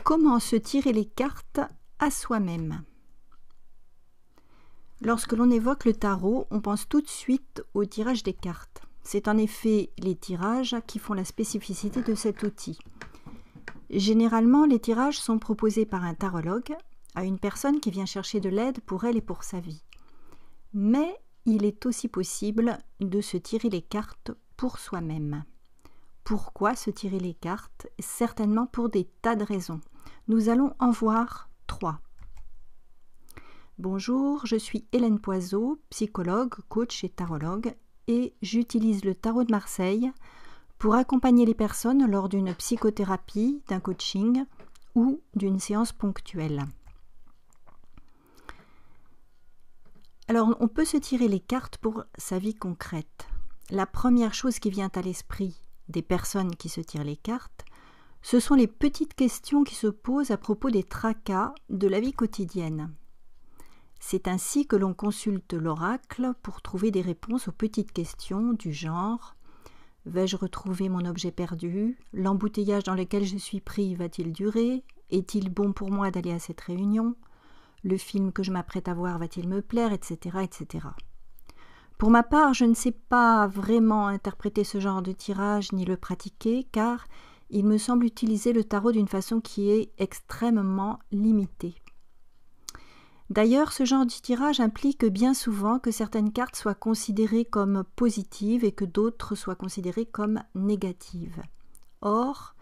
Comment se tirer les cartes à soi-même? Lorsque l'on évoque le tarot, on pense tout de suite au tirage des cartes. C'est en effet les tirages qui font la spécificité de cet outil. Généralement, les tirages sont proposés par un tarologue à une personne qui vient chercher de l'aide pour elle et pour sa vie. Mais il est aussi possible de se tirer les cartes pour soi-même. Pourquoi se tirer les cartes? Certainement pour des tas de raisons. Nous allons en voir 3. Bonjour, je suis Hélène Poiseau, psychologue, coach et tarologue, et j'utilise le tarot de Marseille pour accompagner les personnes lors d'une psychothérapie, d'un coaching ou d'une séance ponctuelle. Alors, on peut se tirer les cartes pour sa vie concrète. La première chose qui vient à l'esprit des personnes qui se tirent les cartes, ce sont les petites questions qui se posent à propos des tracas de la vie quotidienne. C'est ainsi que l'on consulte l'oracle pour trouver des réponses aux petites questions du genre « Vais-je retrouver mon objet perdu ? L'embouteillage dans lequel je suis pris va-t-il durer ? Est-il bon pour moi d'aller à cette réunion ? Le film que je m'apprête à voir va-t-il me plaire ? etc. etc. Pour ma part, je ne sais pas vraiment interpréter ce genre de tirage ni le pratiquer, car il me semble utiliser le tarot d'une façon qui est extrêmement limitée. D'ailleurs, ce genre de tirage implique bien souvent que certaines cartes soient considérées comme positives et que d'autres soient considérées comme négatives. Or,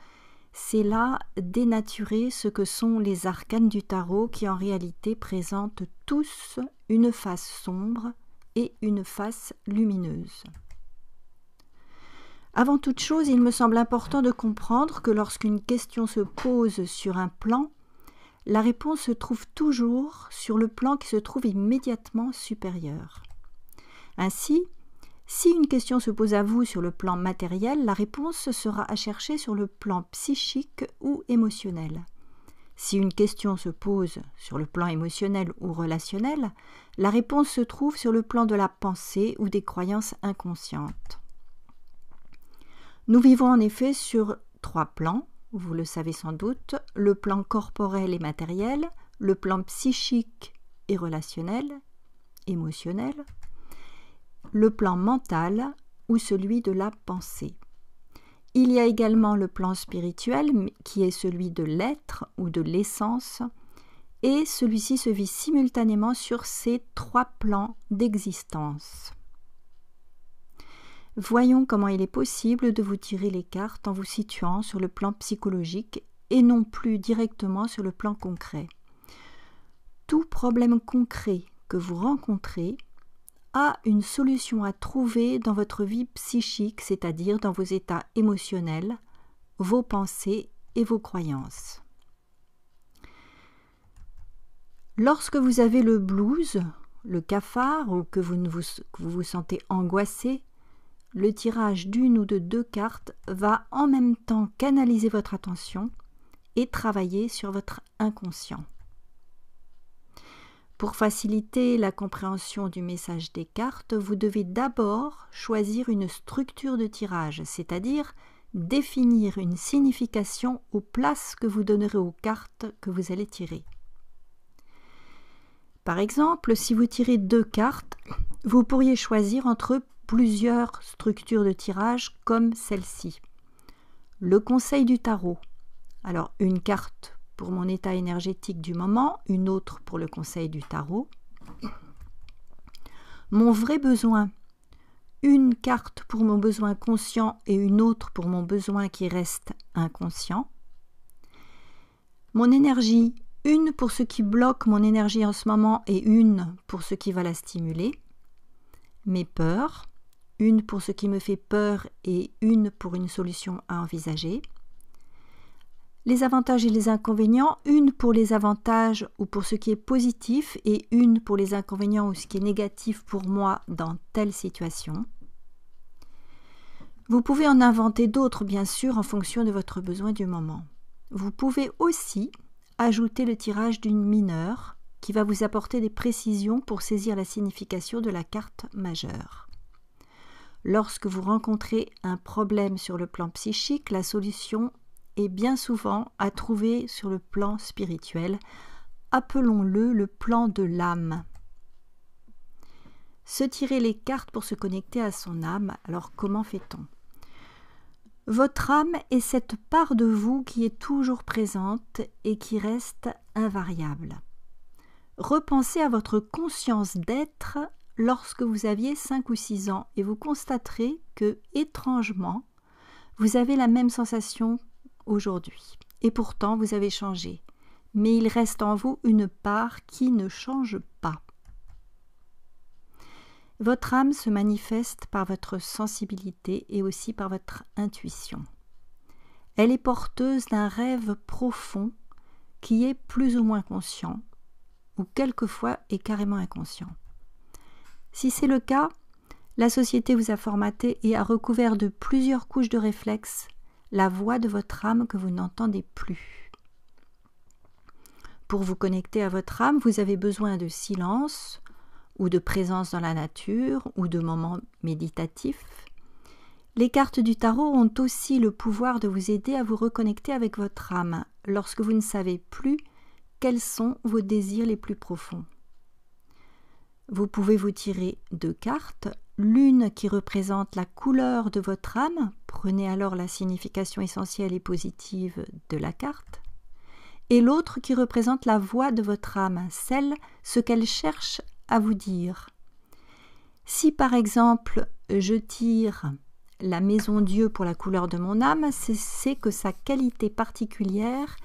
c'est là dénaturer ce que sont les arcanes du tarot qui en réalité présentent tous une face sombre et une face lumineuse. Avant toute chose, il me semble important de comprendre que lorsqu'une question se pose sur un plan, la réponse se trouve toujours sur le plan qui se trouve immédiatement supérieur. Ainsi, si une question se pose à vous sur le plan matériel, la réponse sera à chercher sur le plan psychique ou émotionnel. Si une question se pose sur le plan émotionnel ou relationnel, la réponse se trouve sur le plan de la pensée ou des croyances inconscientes. Nous vivons en effet sur 3 plans, vous le savez sans doute, le plan corporel et matériel, le plan psychique et relationnel, émotionnel, le plan mental ou celui de la pensée. Il y a également le plan spirituel qui est celui de l'être ou de l'essence, et celui-ci se vit simultanément sur ces 3 plans d'existence. Voyons comment il est possible de vous tirer les cartes en vous situant sur le plan psychologique et non plus directement sur le plan concret. Tout problème concret que vous rencontrez a une solution à trouver dans votre vie psychique, c'est-à-dire dans vos états émotionnels, vos pensées et vos croyances. Lorsque vous avez le blues, le cafard ou que vous vous sentez angoissé, le tirage d'une ou de 2 cartes va en même temps canaliser votre attention et travailler sur votre inconscient. Pour faciliter la compréhension du message des cartes, vous devez d'abord choisir une structure de tirage, c'est-à-dire définir une signification aux places que vous donnerez aux cartes que vous allez tirer. Par exemple, si vous tirez 2 cartes, vous pourriez choisir entre plusieurs structures de tirage comme celle-ci. Le conseil du tarot. Alors, une carte pour mon état énergétique du moment, une autre pour le conseil du tarot. Mon vrai besoin. Une carte pour mon besoin conscient et une autre pour mon besoin qui reste inconscient. Mon énergie. Une pour ce qui bloque mon énergie en ce moment et une pour ce qui va la stimuler. Mes peurs. Une pour ce qui me fait peur et une pour une solution à envisager. Les avantages et les inconvénients, une pour les avantages ou pour ce qui est positif et une pour les inconvénients ou ce qui est négatif pour moi dans telle situation. Vous pouvez en inventer d'autres, bien sûr, en fonction de votre besoin du moment. Vous pouvez aussi ajouter le tirage d'une mineure qui va vous apporter des précisions pour saisir la signification de la carte majeure. Lorsque vous rencontrez un problème sur le plan psychique, la solution est bien souvent à trouver sur le plan spirituel. Appelons-le le plan de l'âme. Se tirer les cartes pour se connecter à son âme, alors comment fait-on? Votre âme est cette part de vous qui est toujours présente et qui reste invariable. Repensez à votre conscience d'être lorsque vous aviez 5 ou 6 ans et vous constaterez que, étrangement, vous avez la même sensation aujourd'hui. Et pourtant, vous avez changé. Mais il reste en vous une part qui ne change pas. Votre âme se manifeste par votre sensibilité et aussi par votre intuition. Elle est porteuse d'un rêve profond qui est plus ou moins conscient, ou quelquefois est carrément inconscient. Si c'est le cas, la société vous a formaté et a recouvert de plusieurs couches de réflexes la voix de votre âme que vous n'entendez plus. Pour vous connecter à votre âme, vous avez besoin de silence, ou de présence dans la nature, ou de moments méditatifs. Les cartes du tarot ont aussi le pouvoir de vous aider à vous reconnecter avec votre âme lorsque vous ne savez plus quels sont vos désirs les plus profonds. Vous pouvez vous tirer 2 cartes, l'une qui représente la couleur de votre âme, prenez alors la signification essentielle et positive de la carte, et l'autre qui représente la voix de votre âme, ce qu'elle cherche à vous dire. Si par exemple je tire la maison Dieu pour la couleur de mon âme, c'est que sa qualité particulière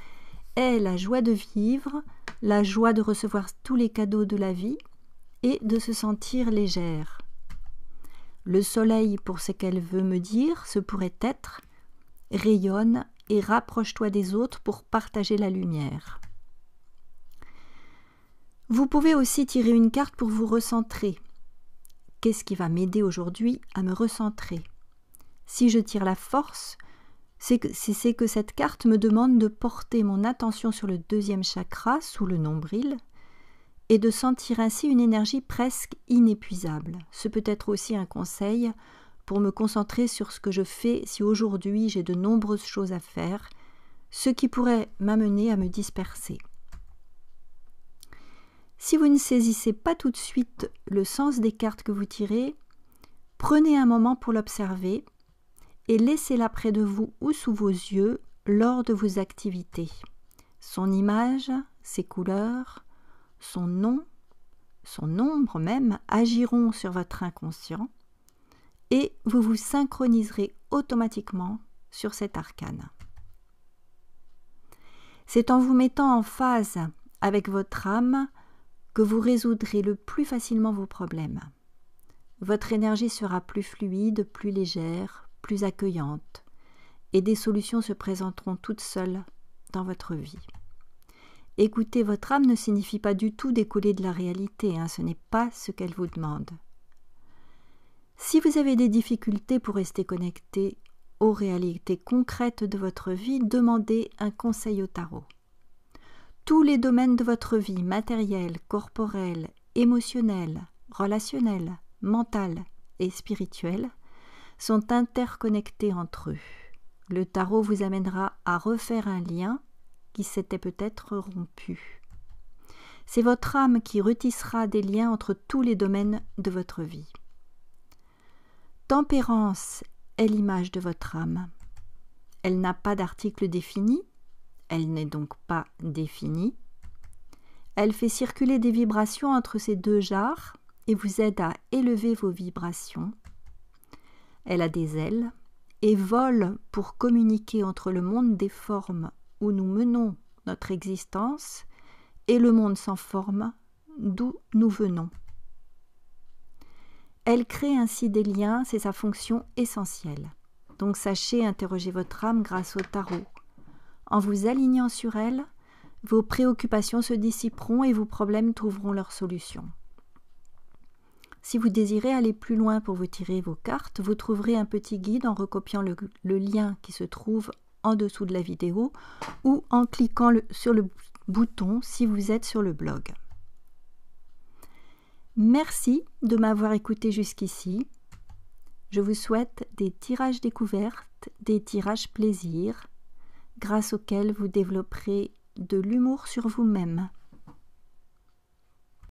est la joie de vivre, la joie de recevoir tous les cadeaux de la vie et de se sentir légère. Le soleil, pour ce qu'elle veut me dire, ce pourrait être « rayonne et rapproche-toi des autres pour partager la lumière ». Vous pouvez aussi tirer une carte pour vous recentrer. Qu'est-ce qui va m'aider aujourd'hui à me recentrer? Si je tire la force, c'est que cette carte me demande de porter mon attention sur le 2e chakra, sous le nombril, et de sentir ainsi une énergie presque inépuisable. Ce peut être aussi un conseil pour me concentrer sur ce que je fais si aujourd'hui j'ai de nombreuses choses à faire, ce qui pourrait m'amener à me disperser. Si vous ne saisissez pas tout de suite le sens des cartes que vous tirez, prenez un moment pour l'observer et laissez-la près de vous ou sous vos yeux lors de vos activités. Son image, ses couleurs, son nom, son ombre même agiront sur votre inconscient et vous vous synchroniserez automatiquement sur cet arcane. C'est en vous mettant en phase avec votre âme que vous résoudrez le plus facilement vos problèmes. Votre énergie sera plus fluide, plus légère, plus accueillante, et des solutions se présenteront toutes seules dans votre vie. Écouter votre âme ne signifie pas du tout décoller de la réalité, ce n'est pas ce qu'elle vous demande. Si vous avez des difficultés pour rester connecté aux réalités concrètes de votre vie, demandez un conseil au tarot. Tous les domaines de votre vie, matériel, corporel, émotionnel, relationnel, mental et spirituel, sont interconnectés entre eux. Le tarot vous amènera à refaire un lien qui s'était peut-être rompu. C'est votre âme qui retissera des liens entre tous les domaines de votre vie. Tempérance est l'image de votre âme. Elle n'a pas d'article défini, elle n'est donc pas définie. Elle fait circuler des vibrations entre ces 2 jarres et vous aide à élever vos vibrations. Elle a des ailes et vole pour communiquer entre le monde des formes où nous menons notre existence et le monde sans forme d'où nous venons. Elle crée ainsi des liens, c'est sa fonction essentielle. Donc sachez interroger votre âme grâce au tarot. En vous alignant sur elle, vos préoccupations se dissiperont et vos problèmes trouveront leur solution. Si vous désirez aller plus loin pour vous tirer vos cartes, vous trouverez un petit guide en recopiant le lien qui se trouve en dessous de la vidéo ou en cliquant sur le bouton si vous êtes sur le blog. Merci de m'avoir écouté jusqu'ici. Je vous souhaite des tirages découvertes, des tirages plaisir, grâce auquel vous développerez de l'humour sur vous-même.